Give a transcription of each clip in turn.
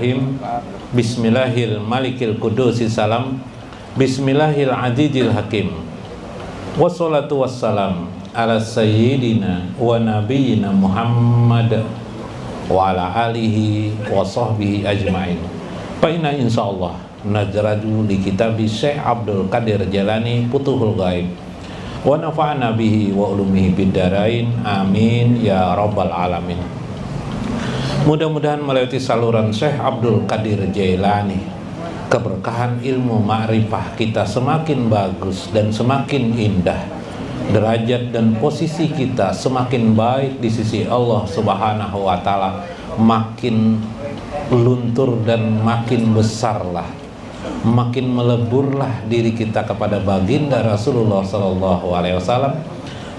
Bismillahirrahmanirrahim. Bismillahil malikil kudusi salam. Bismillahil azizil hakim. Wassalatu wassalam ala sayyidina wa nabiyyina Muhammad wa ala alihi wa sahbihi ajma'in. Fa inna insyaallah najradu li kitabi Syekh Abdul Qadir Jalani Futuhul Ghaib wa nafa'na bihi wa ulumihi bid darain amin ya rabbal alamin. Mudah-mudahan melalui saluran Syekh Abdul Qadir Jailani, keberkahan ilmu ma'rifah kita semakin bagus dan semakin indah. Derajat dan posisi kita semakin baik di sisi Allah Subhanahu wa ta'ala. Makin luntur dan makin besarlah, makin meleburlah diri kita kepada baginda Rasulullah sallallahu alaihi wasallam,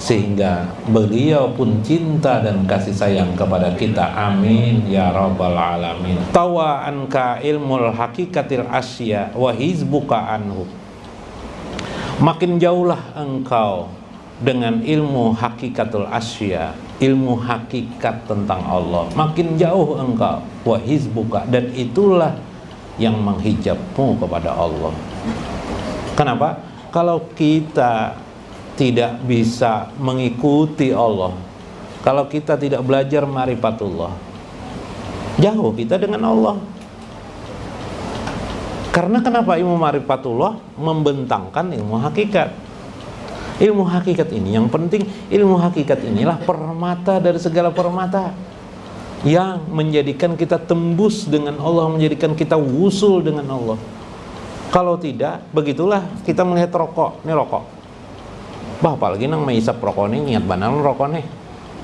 sehingga beliau pun cinta dan kasih sayang kepada kita. Amin ya rabbal alamin. Tawa anka ilmul hakikatil asya wa hizbuka anhu. Makin jauhlah engkau dengan ilmu hakikatul asya, ilmu hakikat tentang Allah. Makin jauh engkau, wa hizbuka, dan itulah yang menghijabmu kepada Allah. Kenapa? Kalau kita tidak bisa mengikuti Allah, kalau kita tidak belajar ma'rifatullah, jauh kita dengan Allah. Karena kenapa? Ilmu ma'rifatullah membentangkan ilmu hakikat. Ilmu hakikat ini yang penting. Ilmu hakikat inilah permata dari segala permata yang menjadikan kita tembus dengan Allah, menjadikan kita wusul dengan Allah. Kalau tidak, begitulah kita melihat rokok. Ini rokok, bah apalagi nang menghisap rokok ini, ingat banal rokok nih.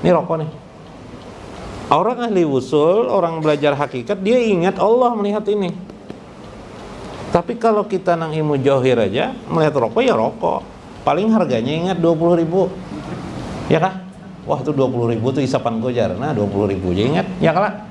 Ini rokok nih. Orang ahli wusul, orang belajar hakikat, dia ingat Allah melihat ini. Tapi kalau kita nang ilmu jauhir aja, melihat rokok ya rokok, paling harganya ingat 20.000, ya kah? Wah itu 20.000 tuh isapan gojar, nah 20.000 aja ingat, ya kah?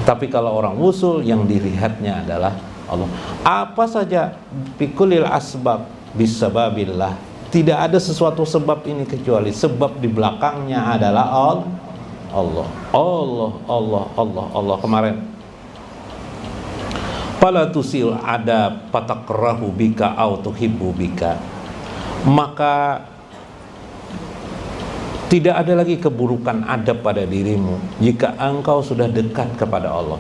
Tapi kalau orang wusul, yang dilihatnya adalah Allah. Apa saja bikulil asbab bisababillah. Tidak ada sesuatu sebab ini kecuali sebab di belakangnya adalah Allah. Allah. Kemarin fala tusil ada patakrahu bika au tuhibbu bika. Maka tidak ada lagi keburukan adab pada dirimu jika engkau sudah dekat kepada Allah.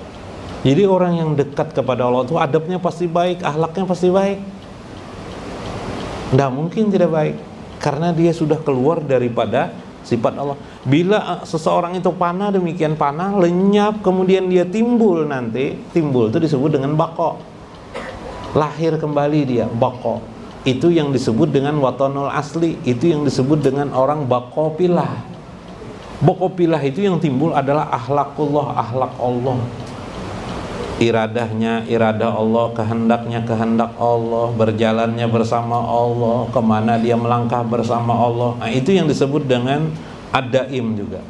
Jadi orang yang dekat kepada Allah itu adabnya pasti baik, akhlaknya pasti baik. Tidak mungkin tidak baik, karena dia sudah keluar daripada sifat Allah. Bila seseorang itu panah, demikian panah, lenyap, kemudian dia timbul nanti, timbul itu disebut dengan bako. Lahir kembali dia, bako. Itu yang disebut dengan watonul asli, itu yang disebut dengan orang bako pilah. Bako pilah itu yang timbul adalah akhlakullah, akhlak Allah. Iradahnya iradah Allah, kehendaknya kehendak Allah, berjalannya bersama Allah, kemana dia melangkah bersama Allah. Nah, itu yang disebut dengan ad-daim juga.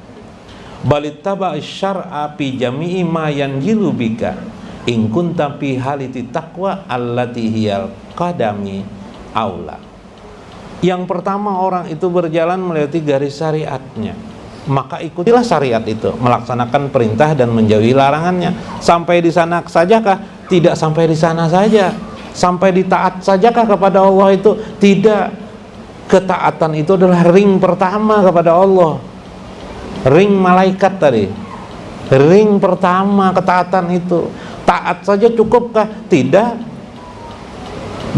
Balittaba syar'a fi jami'i ma yanjilu bika in kunta fi haliti taqwa allati hiyal qadami aula. Yang pertama, orang itu berjalan melewati garis syariatnya, maka ikutilah syariat itu, melaksanakan perintah dan menjauhi larangannya. Sampai di sana sajakah? Tidak sampai di sana saja. Sampai ditaat sajakah kepada Allah itu? Tidak. Ketaatan itu adalah ring pertama kepada Allah. Ring malaikat tadi. Ring pertama ketaatan itu. Taat saja cukupkah? Tidak.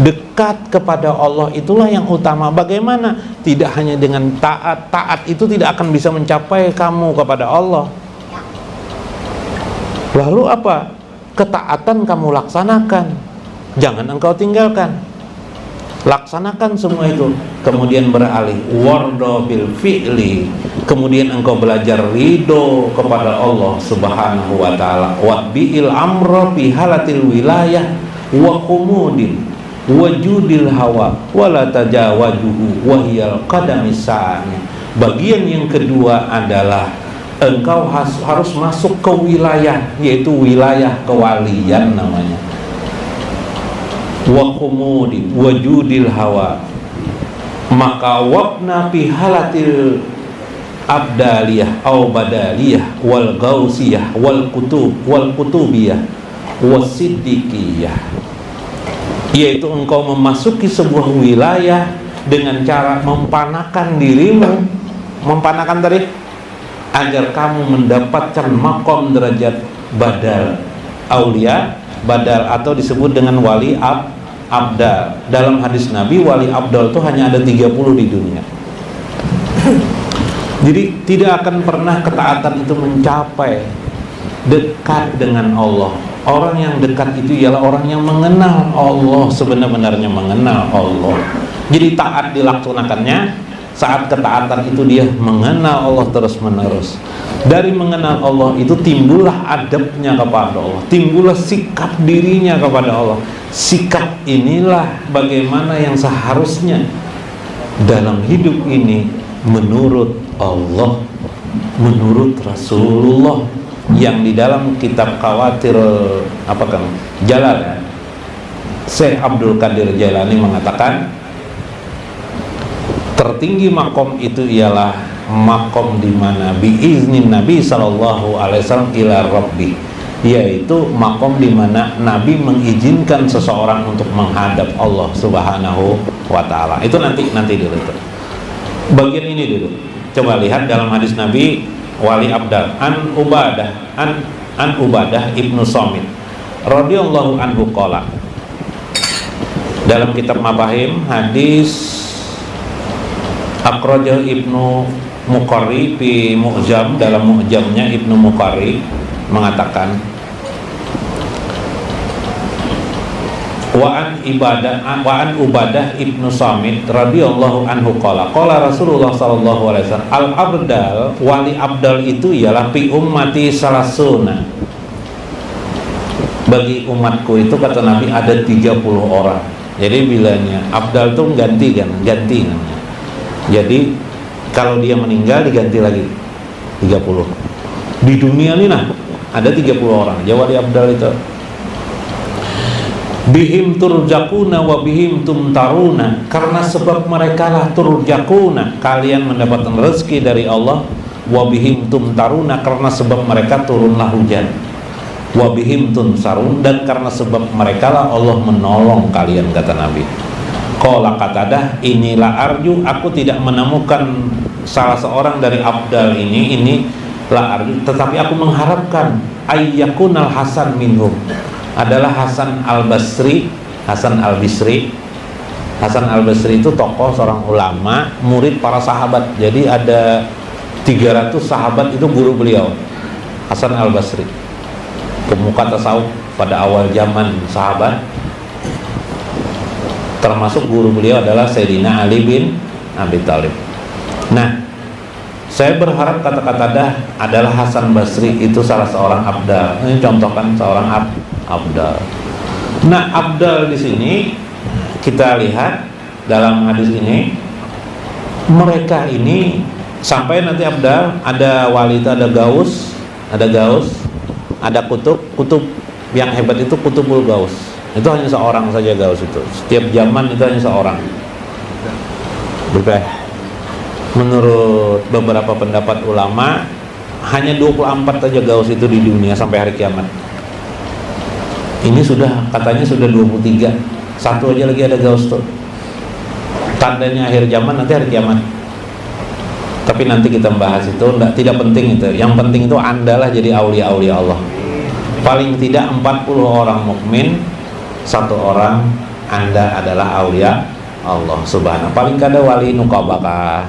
Dekat kepada Allah itulah yang utama. Bagaimana? Tidak hanya dengan taat. Taat itu tidak akan bisa mencapai kamu kepada Allah. Lalu apa? Ketaatan kamu laksanakan, jangan engkau tinggalkan. Laksanakan semua itu. Kemudian beralih wardo bil fi'li. Kemudian engkau belajar ridho kepada Allah Subhanahu wa ta'ala. Watbi'il amra fi halatil wilayah wa khumudin wajudil hawa wala tajawajuhu wahiyal qadamisani. Bagian yang kedua adalah engkau harus masuk ke wilayah, yaitu wilayah kewalian namanya. Wa khumudi wajudil hawa. Maka wabna fi halatil abdaliyah au badaliyah wal gausiyah wal kutubiyah wasiddiqiyah, yaitu engkau memasuki sebuah wilayah dengan cara mempanakan dirimu, mempanakan tadi, agar kamu mendapatkan makom derajat badal aulia, badal atau disebut dengan wali abdal. Dalam hadis Nabi, wali abdal itu hanya ada 30 di dunia. Jadi tidak akan pernah ketaatan itu mencapai dekat dengan Allah. Orang yang dekat itu ialah orang yang mengenal Allah, sebenar-benarnya mengenal Allah. Jadi taat dilaksanakannya saat ketaatan itu dia mengenal Allah terus-menerus. Dari mengenal Allah itu timbullah adabnya kepada Allah, timbullah sikap dirinya kepada Allah. Sikap inilah bagaimana yang seharusnya dalam hidup ini menurut Allah, menurut Rasulullah, yang di dalam kitab Khawatir Jalal, Syekh Abdul Qadir Jailani mengatakan tertinggi makom itu ialah makom di mana biiznin Nabi sallallahu alaihi wasallam ila Rabbi, yaitu makom di mana Nabi mengizinkan seseorang untuk menghadap Allah Subhanahu wa taala. Itu nanti dulu itu. Bagian ini dulu. Coba lihat dalam hadis Nabi wali abdal an Ubadah ibnu Samit radhiyallahu anhu qala, dalam kitab Mafahim hadis Akhrajahu Ibnu Muqarri fi Mu'jam, dalam Mu'jamnya Ibnu Muqarri mengatakan wa an Ubadah ibnu Samit radhiyallahu anhu qala Rasulullah sallallahu alaihi wasallam al abdal, wali abdal itu ialah fi ummati salasuna, bagi umatku itu kata Nabi ada 30 orang. Jadi bilanya abdal itu ganti namanya. Jadi kalau dia meninggal diganti lagi 30. Di dunia ini ada 30 orang. Wali abdal itu bihim turjakuna wa bihim tumtaruna, karena sebab mereka lah turjakuna, kalian mendapatkan rezeki dari Allah, wa bihim tumtaruna, karena sebab mereka turunlah hujan, wa bihim tunsarun, dan karena sebab mereka lah Allah menolong kalian, kata Nabi. Qala Qatadah, inilah arju, aku tidak menemukan salah seorang dari abdal ini la arju, tetapi aku mengharapkan ayyakunal hasan minhum, adalah Hasan al-Basri. Hasan al-Basri itu tokoh, seorang ulama, murid para sahabat. Jadi ada 300 sahabat itu guru beliau, Hasan al-Basri, pemuka tasawuf pada awal zaman sahabat. Termasuk guru beliau adalah Sayyidina Ali bin Abi Thalib. Nah, saya berharap kata-kata adalah Hasan Basri itu salah seorang abdal. Ini contohkan seorang abdal. Nah, abdal di sini kita lihat dalam hadis ini, mereka ini sampai nanti abdal, ada wali itu ada gaus, ada kutub yang hebat itu kutubul gaus. Itu hanya seorang saja gaus itu. Setiap zaman itu hanya seorang. Bukan. Menurut beberapa pendapat ulama, hanya 24 saja gaus itu di dunia sampai hari kiamat. Ini katanya sudah 23. Satu aja lagi ada gaus tuh. Tandanya akhir zaman nanti hari kiamat. Tapi nanti kita bahas itu, tidak penting itu. Yang penting itu andalah jadi aulia-aulia Allah. Paling tidak 40 orang mukmin, satu orang Anda adalah aulia Allah Subhanahu. Paling kada wali nukabah.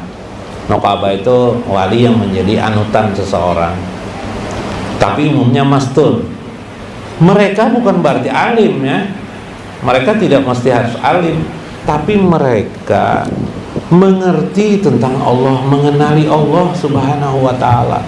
Nukabah itu wali yang menjadi anutan seseorang. Tapi umumnya mastur. Mereka bukan berarti alim ya. Mereka tidak mesti harus alim, tapi mereka mengerti tentang Allah, mengenali Allah Subhanahu wa taala.